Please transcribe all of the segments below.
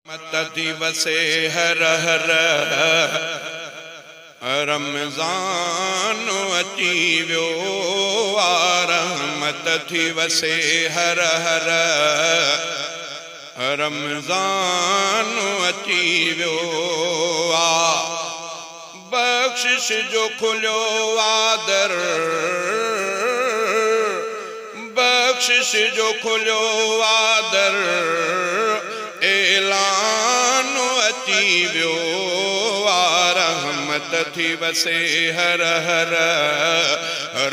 मती वसे हर हर रमज़ान अची वियो रहमत थी वसे हर हर रमज़ान अची वियो बख्शिश जो खुलियो आदर बख्शिश जो खुलियो आदर ऐलान अची वियो रहमत थी वसे हर हर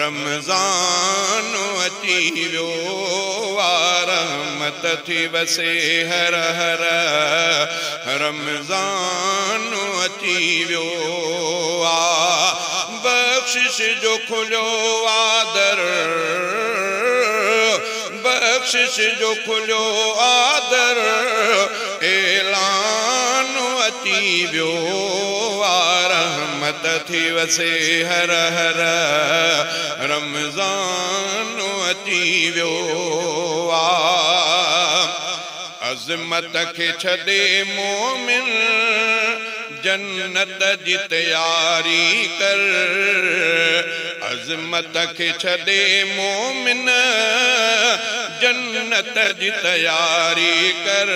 रमज़ान अची वियो रहमत थी वसे हर हर रमज़ान अची वियो बख्शिश जो खुलियो आदर बख्शिश जो खुलियो आदर ऐलान अची वियो रहमत थी वसे हर हर रमज़ान अची वियो अज़मत के छॾे मोमिन जन्नत जी तैयारी कर अज़मत के छॾे मोमिन जन्नत जी तैयारी कर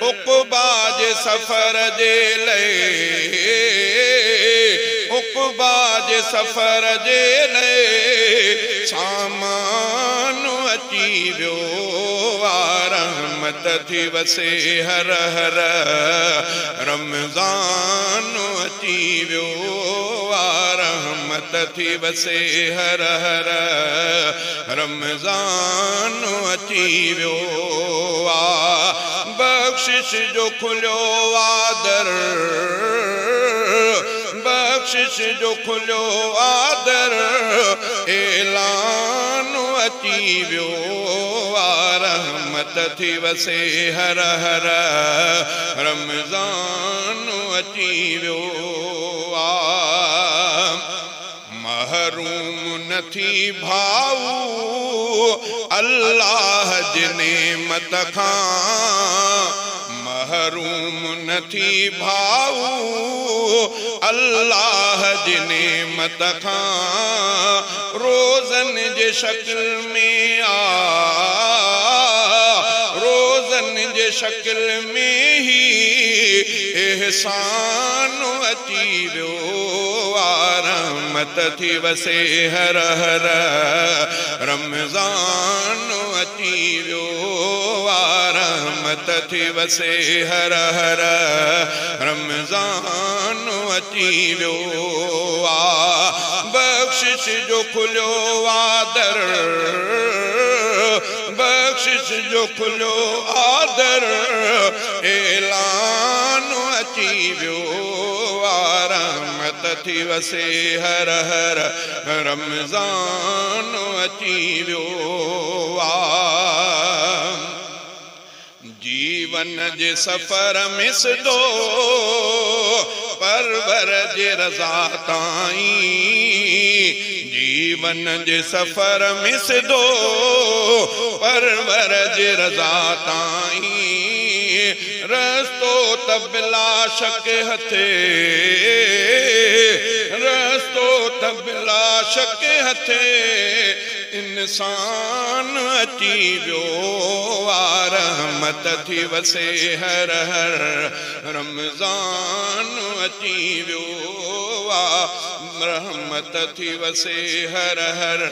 उक़बा जे सफ़र जे लए उक़बा जे सफ़र जे लए सामान अची वियो रहमत थी वसे हर हर रमज़ान अची वियो रहमत थी वसे हर हर रमज़ान अची वियो बख्शिश जो खुलियो आदर बख्शिश जो खुलियो आदर ऐलान अची वियो रहमत थी वसे हर हर रमज़ान अची वियो महरूम न थी भाऊ अल्लाह जी नेमत खां महरूम न थी भाऊ अल्लाह जी नेमत खां रोज़न जे शक्ल में रोज़न जे शक्ल में ही एहसान अची वियो रहमत थी वसे हर हर रमज़ान अची वियो रहमत थी वसे हर हर रमज़ान अची वियो बख्शिश जो खुलियो आदर बख्शिश जो खुलियो आदर ऐलान अची वियो रहमत थी वसे हर हर रमज़ान अची वियो जीवन जे सफ़र में सिधो परवर जे रज़ा ताईं जीवन जे सफ़र में सिधो परवर जे रज़ा ताईं रस्तो त बिला शक हथे रस्तो त बिला शक हथे इंसान अची वियो रहमत थी वसे हर हर रमज़ान अची वियो रहमत थी वसे हर हर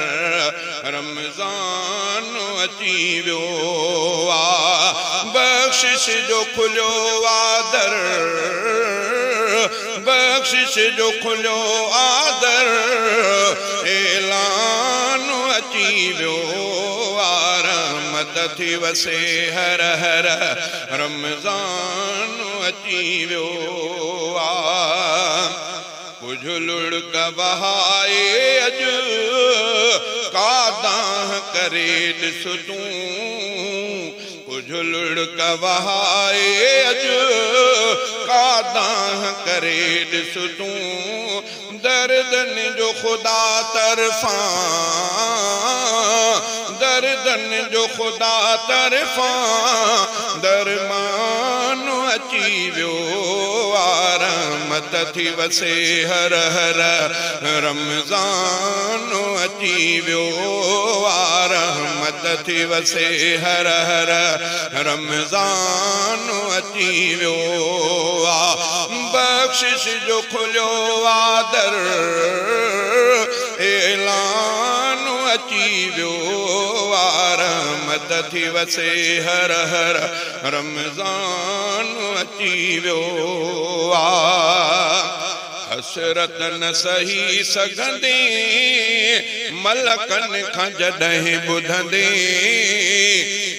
रमज़ान अची वियो बख्शिश जो खुलियो आदर बख्शिश जो खुलियो आदर ऐलान अची वियो रहमत थी वसे हर हर रमज़ान अची वियो कुझुलुड़ कबहाए अज कादां करे ॾिस तूं कुझुलुड़ कबहाए अज कादां करे ॾिस तूं दर्दन जो खुदा तरफां दर्दन जो खुदा तरफां दरमान अची वियो रहमत थी वसे हर हर रमज़ान अची वियो रहमत थी वसे हर हर रमज़ान अची वियो बख्शिश जो खुलियो दर ऐलान अची वियो रहमत थी वसे हर हर रमज़ान अची वियो हसरत न सही सघंदे मलकन खां जॾहिं ॿुधंदे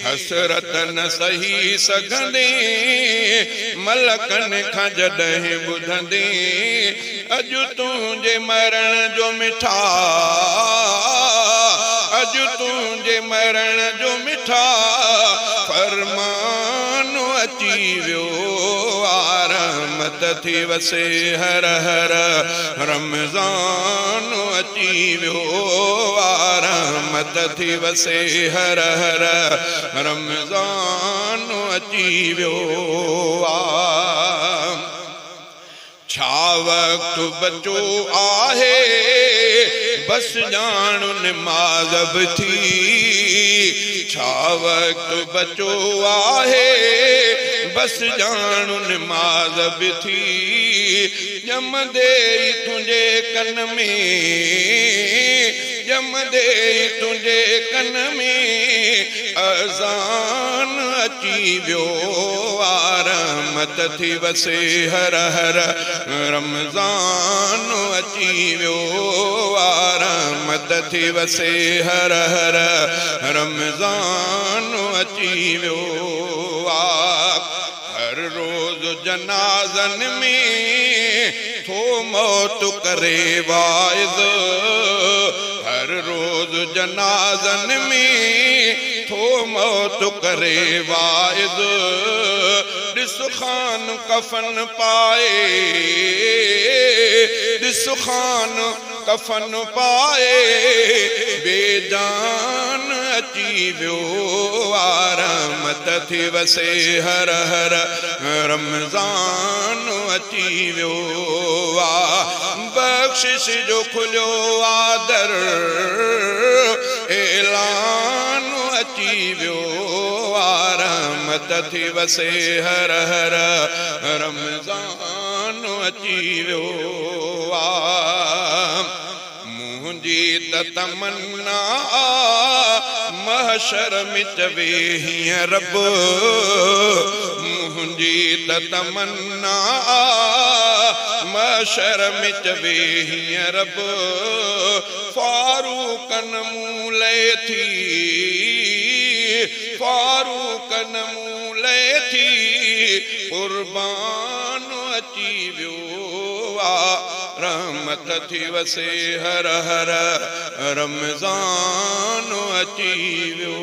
हसरत न सही सघंदे मलकन खां जॾहिं ॿुधंदे अॼु तुंहिंजे मरण जो मिठा अॼु तुंहिंजे मरण जो मिठा फरमान अची वियो रहमत थी वसे हर हर रमज़ान अची वियो रहमत थी वसे हर हर रमज़ान अची वियो छा वक़्तु बचो आहे बस ॼाण निमाज़ बि थी छा वक़्तु बचो आहे बस ॼाण निमाज़ बि थी ॼमंदे तुंहिंजे कन में ॼमंदे तुंहिंजे कन में अज़ान अची वियो रहमत थी वसे हर हर रमज़ान अची वियो रहमत थी वसे हर हर रमज़ान अची वियो हर रोज़ जनाज़न में थो मौत करे वाइद हर रोज़ जनाज़न में थो मौत करे वाइद ॾिस ख़ान कफन पाए ॾिस ख़ान कफन पाए बेजान अची वियो रहमत थी वसे हर हर रमज़ान अची वियो बख्शिश जो खुलियो दर ऐलान अची वियो रहमत थी वसे हर हर रमज़ान अची वियो मुंहिंजी त तमन्ना महशर में चवे हीअं रब मुंहिंजी त तमन्ना महशर में चवे हीअं रब फारूकन मूं लए थी फारूकन मूं लए थी कुर्बान अची वियो रहमत थी वसे हर हर रमज़ान अची वियो